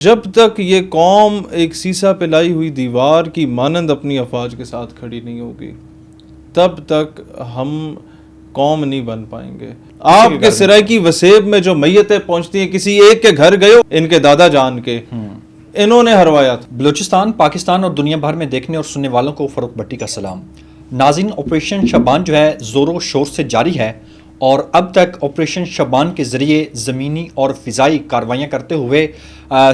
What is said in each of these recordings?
جب تک یہ قوم ایک سیسا پلائی ہوئی دیوار کی مانند اپنی افواج کے ساتھ کھڑی نہیں ہوگی تب تک ہم قوم نہیں بن پائیں گے۔ آپ کے سرائیکی وسیب میں جو میتیں پہنچتی ہیں، کسی ایک کے گھر گئے ان کے دادا جان کے، انہوں نے ہروایا تھا۔ بلوچستان، پاکستان اور دنیا بھر میں دیکھنے اور سننے والوں کو فروخ بھٹی کا سلام۔ ناظرین، آپریشن شبان جو ہے زور و شور سے جاری ہے اور اب تک آپریشن شبان کے ذریعے زمینی اور فضائی کارروائیاں کرتے ہوئے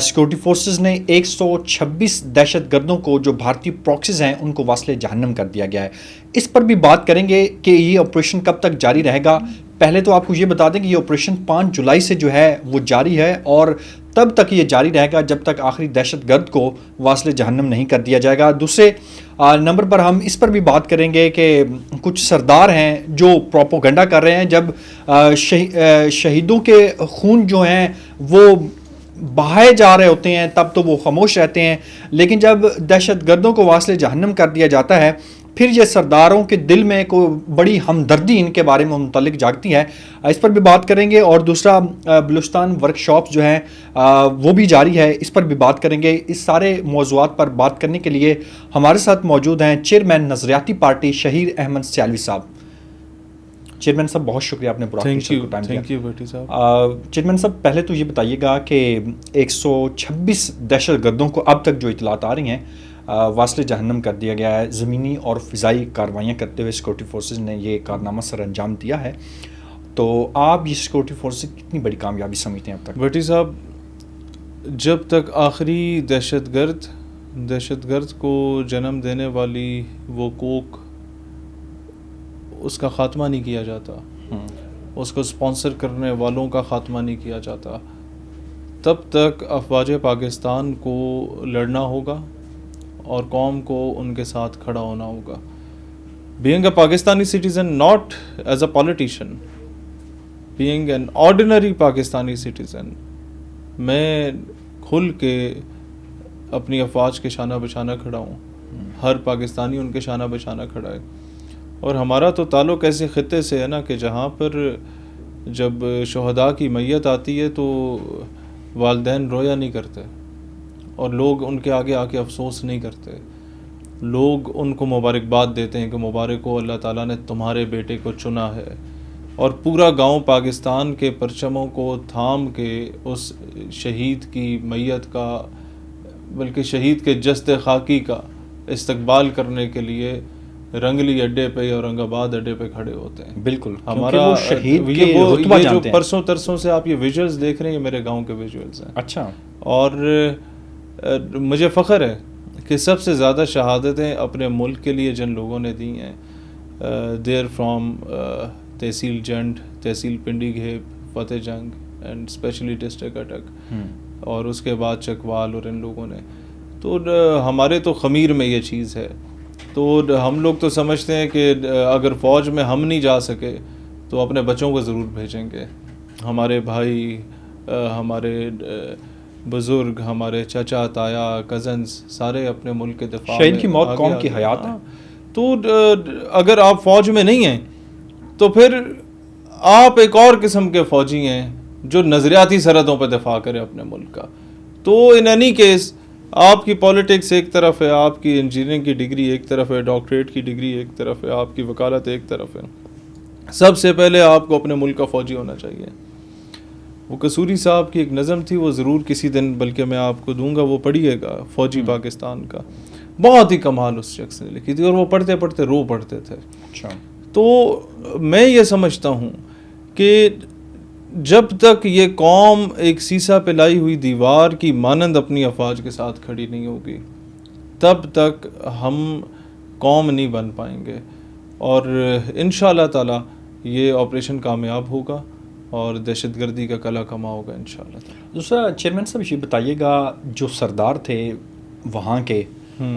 سیکورٹی فورسز نے 126 دہشت گردوں کو جو بھارتی پراکسیز ہیں ان کو واصل جہنم کر دیا گیا ہے۔ اس پر بھی بات کریں گے کہ یہ آپریشن کب تک جاری رہے گا۔ پہلے تو آپ کو یہ بتا دیں کہ یہ آپریشن 5 جولائی سے جو ہے وہ جاری ہے اور تب تک یہ جاری رہے گا جب تک آخری دہشت گرد کو واصل جہنم نہیں کر دیا جائے گا۔ دوسرے نمبر پر ہم اس پر بھی بات کریں گے کہ کچھ سردار ہیں جو پروپوگنڈا کر رہے ہیں، جب شہیدوں کے خون جو ہیں وہ بہائے جا رہے ہوتے ہیں تب تو وہ خاموش رہتے ہیں، لیکن جب دہشت گردوں کو واصل جہنم کر دیا جاتا ہے پھر یہ سرداروں کے دل میں کوئی بڑی ہمدردی ان کے بارے میں متعلق جاگتی ہے۔ اس پر بھی بات کریں گے۔ اور دوسرا بلوچستان ورکشاپ جو ہیں وہ بھی جاری ہے، اس پر بھی بات کریں گے۔ اس سارے موضوعات پر بات کرنے کے لیے ہمارے ساتھ موجود ہیں چیئرمین نظریاتی پارٹی شہیر احمد سیالوی صاحب۔ چیئرمین صاحب بہت شکریہ آپ نے پورا ٹائم دیا۔ تھینک یو بھٹی صاحب۔ چیئرمین صاحب، پہلے تو یہ بتائیے گا کہ 126 دہشت گردوں کو اب تک جو اطلاعات آ رہی ہیں واصل جہنم کر دیا گیا ہے، زمینی اور فضائی کارروائیاں کرتے ہوئے سیکورٹی فورسز نے یہ کارنامہ سر انجام دیا ہے، تو آپ یہ سیکورٹی فورسز کتنی بڑی کامیابی سمجھتے ہیں اب تک؟ بھٹی صاحب، جب تک آخری دہشت گرد کو جنم دینے والی وہ کوک اس کا خاتمہ نہیں کیا جاتا، اس کو سپانسر کرنے والوں کا خاتمہ نہیں کیا جاتا، تب تک افواج پاکستان کو لڑنا ہوگا اور قوم کو ان کے ساتھ کھڑا ہونا ہوگا۔ Being a Pakistani citizen, not as a politician, being an ordinary Pakistani citizen, میں کھل کے اپنی افواج کے شانہ بشانہ کھڑا ہوں، ہر پاکستانی ان کے شانہ بشانہ کھڑا ہے۔ اور ہمارا تو تعلق ایسے خطے سے ہے نا کہ جہاں پر جب شہداء کی میت آتی ہے تو والدین رویا نہیں کرتے اور لوگ ان کے آگے آ کے افسوس نہیں کرتے، لوگ ان کو مبارکباد دیتے ہیں کہ مبارک ہو، اللہ تعالیٰ نے تمہارے بیٹے کو چنا ہے، اور پورا گاؤں پاکستان کے پرچموں کو تھام کے اس شہید کی میت کا، بلکہ شہید کے جسد خاکی کا استقبال کرنے کے لیے رنگلی اڈے پہ اور اورنگ آباد اڈے پہ کھڑے ہوتے ہیں۔ بالکل، ہمارا وہ شہید کے رتبہ یہ جو جانتے ہیں۔ پرسوں ترسوں سے آپ یہ ویژولز دیکھ رہے ہیں، یہ میرے گاؤں کے ویژولز ہیں۔ اچھا۔ اور مجھے فخر ہے کہ سب سے زیادہ شہادتیں اپنے ملک کے لیے جن لوگوں نے دی ہیں، دیر فرام تحصیل جنڈ، تحصیل پنڈی گھیب، فتح جنگ اینڈ اسپیشلی ڈسٹرکٹ اٹک، اور اس کے بعد چکوال، اور ان لوگوں نے تو ہمارے تو خمیر میں یہ چیز ہے۔ تو ہم لوگ تو سمجھتے ہیں کہ اگر فوج میں ہم نہیں جا سکے تو اپنے بچوں کو ضرور بھیجیں گے، ہمارے بھائی، ہمارے بزرگ، ہمارے چچا، تایا، کزنز، سارے اپنے ملک کے دفاع میں۔ شہید کی موت قوم کی حیات ہے۔ تو اگر آپ فوج میں نہیں ہیں تو پھر آپ ایک اور قسم کے فوجی ہیں جو نظریاتی سرحدوں پہ دفاع کرے اپنے ملک کا۔ تو ان اینی کیس آپ کی پولیٹکس ایک طرف ہے، آپ کی انجینئرنگ کی ڈگری ایک طرف ہے، ڈاکٹریٹ کی ڈگری ایک طرف ہے، آپ کی وکالت ایک طرف ہے، سب سے پہلے آپ کو اپنے ملک کا فوجی ہونا چاہیے۔ وہ قصوری صاحب کی ایک نظم تھی، وہ ضرور کسی دن بلکہ میں آپ کو دوں گا، وہ پڑھیے گا، فوجی پاکستان کا، بہت ہی کمال اس شخص نے لکھی تھی، اور وہ پڑھتے پڑھتے رو پڑھتے تھے۔ اچھا۔ تو میں یہ سمجھتا ہوں کہ جب تک یہ قوم ایک سیسا پلائی ہوئی دیوار کی مانند اپنی افواج کے ساتھ کھڑی نہیں ہوگی تب تک ہم قوم نہیں بن پائیں گے، اور انشاءاللہ تعالی یہ آپریشن کامیاب ہوگا اور دہشت گردی کا کلا کما ہوگا انشاءاللہ تعالی۔ دوسرا چیئرمین صاحب یہ بتائیے گا، جو سردار تھے وہاں کے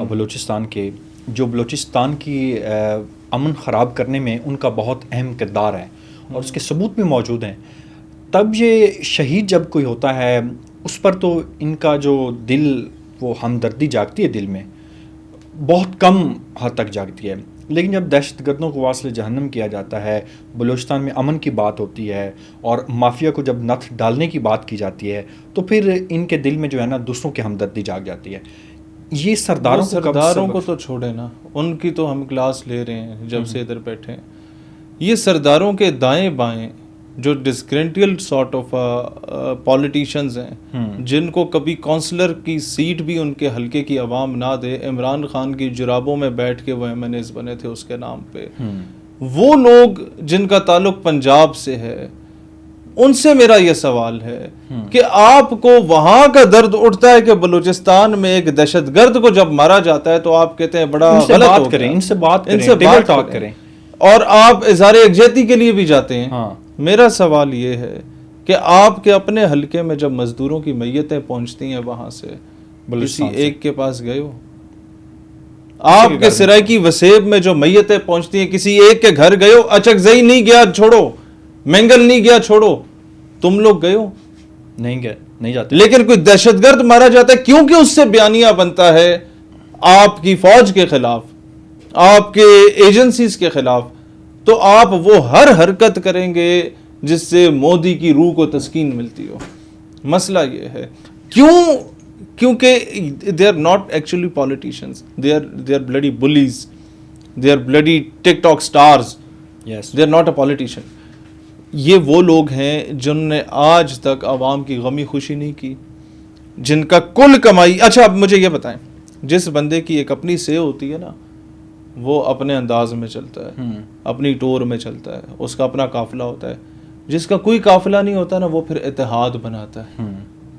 بلوچستان کے، جو بلوچستان کی امن خراب کرنے میں ان کا بہت اہم کردار ہے اور اس کے ثبوت بھی موجود ہیں، تب یہ شہید جب کوئی ہوتا ہے اس پر تو ان کا جو دل، وہ ہمدردی جاگتی ہے دل میں، بہت کم حد تک جاگتی ہے۔ لیکن جب دہشت گردوں کو واصل جہنم کیا جاتا ہے، بلوچستان میں امن کی بات ہوتی ہے اور مافیا کو جب نتھ ڈالنے کی بات کی جاتی ہے تو پھر ان کے دل میں جو ہے نا دوسروں کی ہمدردی جاگ جاتی ہے. یہ وہ سرداروں کو تو چھوڑے نا، ان کی تو ہم کلاس لے رہے ہیں جب سے ادھر بیٹھے ہیں. یہ سرداروں کے دائیں بائیں جو ڈسگرینٹیل سارٹ آف پولیٹیشینز ہیں، جن کو کبھی کونسلر کی سیٹ بھی ان کے حلقے کی عوام نہ دے، عمران خان کی جرابوں میں بیٹھ کے وہ ایم این ایز بنے تھے اس کے نام پہ، وہ لوگ جن کا تعلق پنجاب سے ہے، ان سے میرا یہ سوال ہے کہ آپ کو وہاں کا درد اٹھتا ہے کہ بلوچستان میں ایک دہشت گرد کو جب مارا جاتا ہے تو آپ کہتے ہیں بڑا غلط ہو گیا، ان سے بات کریں اور آپ اظہار یکجہتی کے لیے بھی جاتے ہیں. میرا سوال یہ ہے کہ آپ کے اپنے حلقے میں جب مزدوروں کی میتیں پہنچتی ہیں وہاں سے کسی ایک کے پاس گئے ہو؟ آپ کے سرائیکی وسیب میں جو میتیں پہنچتی ہیں کسی ایک کے گھر گئے ہو؟ اچکزئی نہیں گیا چھوڑو، مینگل نہیں گیا چھوڑو، تم لوگ گئے ہو؟ نہیں گئے، نہیں جاتے. لیکن کوئی دہشت گرد مارا جاتا ہے کیونکہ اس سے بیانیہ بنتا ہے آپ کی فوج کے خلاف، آپ کے ایجنسیز کے خلاف، تو آپ وہ ہر حرکت کریں گے جس سے مودی کی روح کو تسکین ملتی ہو. مسئلہ یہ ہے کیونکہ they are not actually politicians, they are bloody bullies, they are bloody TikTok stars, they are not a politician. یہ وہ لوگ ہیں جن نے آج تک عوام کی غمی خوشی نہیں کی، جن کا کل کمائی. اچھا اب مجھے یہ بتائیں، جس بندے کی ایک اپنی سے ہوتی ہے نا، وہ اپنے انداز میں چلتا ہے، اپنی ٹور میں چلتا ہے، اس کا اپنا قافلہ ہوتا ہے. جس کا کوئی قافلہ نہیں ہوتا نا، وہ پھر اتحاد بناتا ہے.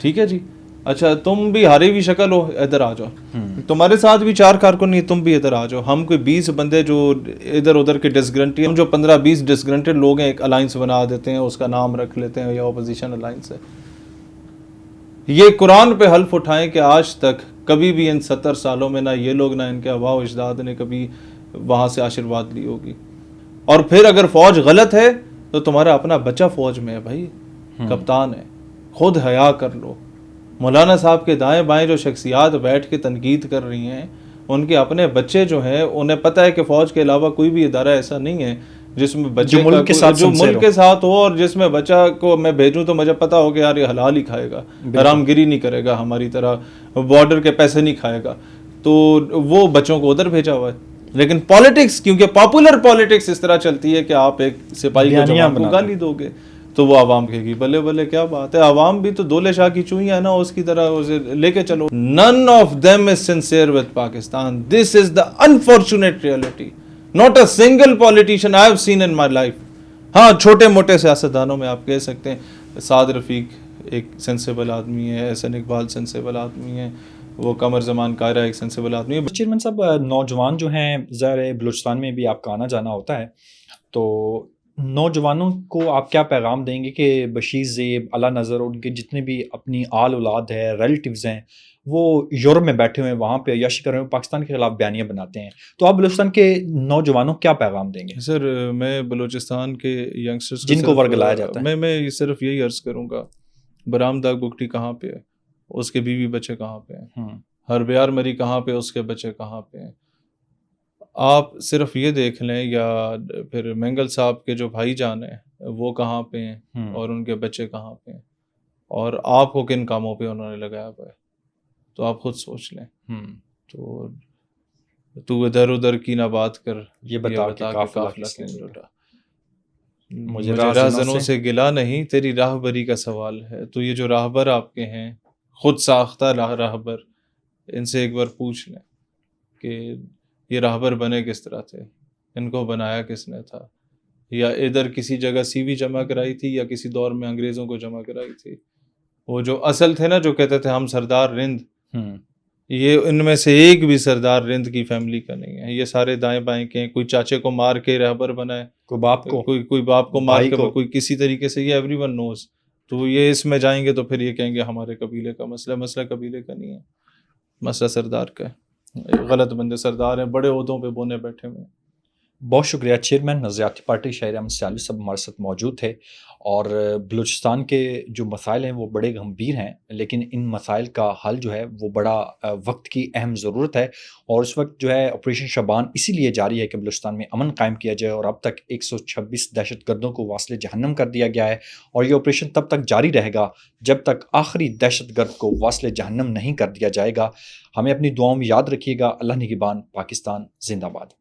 ٹھیک ہے جی، اچھا تم بھی ہاری بھی شکل ہو، ادھر آ جاؤ، تمہارے ساتھ بھی 4 کارکن نہیں، تم بھی ادھر آ جاؤ. ہم کوئی 20 بندے جو ادھر ادھر کے ڈسگرنٹی، ہم جو 15-20 ڈسگرنٹڈ لوگ ہیں ایک الائنس بنا دیتے ہیں، اس کا نام رکھ لیتے ہیں یا اپوزیشن الائنس ہے. یہ قرآن پہ حلف اٹھائیں کہ آج تک کبھی بھی ان 70 سالوں میں نہ یہ لوگ نہ ان کے آباء و اجداد نے کبھی وہاں سے آشرواد لی ہوگی. اور پھر اگر فوج غلط ہے تو تمہارا اپنا بچہ فوج میں ہے بھائی، کپتان ہے، خود حیا کر لو. مولانا صاحب کے دائیں بائیں جو شخصیات بیٹھ کے تنقید کر رہی ہیں، ان کے اپنے بچے جو ہیں انہیں پتہ ہے کہ فوج کے علاوہ کوئی بھی ادارہ ایسا نہیں ہے جس میں بچے جو ملک کے ساتھ ہو، اور جس میں بچہ کو میں بھیجوں تو مجھے پتا ہو کہ یار یہ حلال ہی کھائے گا، حرام گیری نہیں کرے گا، ہماری طرح بارڈر کے پیسے نہیں کھائے گا، تو وہ بچوں کو ادھر بھیجا ہوا ہے. لیکن پالیٹکس، کیونکہ پاپولر پالیٹکس اس طرح چلتی ہے کہ آپ ایک سپاہی کو جوان کو گالی دو گے تو وہ عوام کہے گی بلے بلے کیا بات ہے. عوام بھی تو دولے شاہ کی چوئیاں ہے نا، اس کی طرح اسے لے کے چلو. None of them is sincere with Pakistan. This is the unfortunate reality. Not a single politician I have seen in my life. ہاں چھوٹے موٹے سیاستدانوں میں آپ کہہ سکتے ہیں سعد رفیق ایک سینسیبل آدمی ہے، احسن اقبال سینسیبل آدمی ہے، وہ قمر زمان قاہرہ ایک سینسیبل آدمی ہے. چیئرمین صاحب، نوجوان جو ہیں، ظاہر بلوچستان میں بھی آپ کا آنا جانا ہوتا ہے، تو نوجوانوں کو آپ کیا پیغام دیں گے کہ بشیر زیب، اعلیٰ نظر، ان کے جتنے بھی اپنی آل اولاد ہے، ریلیٹیوز ہیں، وہ یورپ میں بیٹھے ہوئے ہیں، وہاں پہ عیاشی کر رہے ہیں، پاکستان کے خلاف بیانیاں بناتے ہیں، تو آپ بلوچستان کے نوجوانوں کو کیا پیغام دیں گے؟ سر میں بلوچستان کے ینگسٹرز جن کو ورگلایا جاتا ہے، میں صرف یہی عرض کروں گا، برام داغ بگٹی کہاں پہ ہے، اس کے بیوی بچے کہاں پہ ہیں، ہربیار مری کہاں پہ، اس کے بچے کہاں پہ ہیں. آپ صرف یہ دیکھ لیں، یا پھر مینگل صاحب کے جو بھائی جان ہیں وہ کہاں پہ ہیں اور ان کے بچے کہاں پہ ہیں، اور آپ کو کن کاموں پہ انہوں نے لگایا ہوا ہے، تو آپ خود سوچ لیں. تو ادھر ادھر کی نہ بات کر، یہ بتا کہ قافلہ کیوں لوٹا. مجھے راہزنوں سے گلا نہیں، تیری راہبری کا سوال ہے. تو یہ جو راہبر آپ کے ہیں، خود ساختہ راہبر، ان سے ایک بار پوچھ لیں کہ یہ راہبر بنے کس طرح تھے، ان کو بنایا کس نے تھا، یا ادھر کسی جگہ سی وی جمع کرائی تھی یا کسی دور میں انگریزوں کو جمع کرائی تھی. وہ جو اصل تھے نا، جو کہتے تھے ہم سردار رند، یہ ان میں سے ایک بھی سردار رند کی فیملی کا نہیں ہے. یہ سارے دائیں بائیں کے ہیں. کوئی چاچے کو مار کے رہبر بنا ہے، کوئی باپ کو مار کے، کوئی کسی طریقے سے. یہ ایوری ون نوز. تو یہ اس میں جائیں گے تو پھر یہ کہیں گے ہمارے قبیلے کا مسئلہ قبیلے کا نہیں ہے، مسئلہ سردار کا ہے. غلط بندے سردار ہیں، بڑے عہدوں پہ بونے بیٹھے ہوئے ہیں. بہت شکریہ چیئرمین نظریاتی پارٹی شہر احمد سیالوی صاحب ہمارے ساتھ موجود تھے، اور بلوچستان کے جو مسائل ہیں وہ بڑے گمبھیر ہیں، لیکن ان مسائل کا حل جو ہے وہ بڑا وقت کی اہم ضرورت ہے، اور اس وقت جو ہے آپریشن شبان اسی لیے جاری ہے کہ بلوچستان میں امن قائم کیا جائے، اور اب تک 126 دہشت گردوں کو واصل جہنم کر دیا گیا ہے، اور یہ آپریشن تب تک جاری رہے گا جب تک آخری دہشت گرد کو واصل جہنم نہیں کر دیا جائے گا۔ ہمیں اپنی دعاؤں میں یاد رکھیے گا۔ اللہ نگہبان۔ پاکستان زندہ باد۔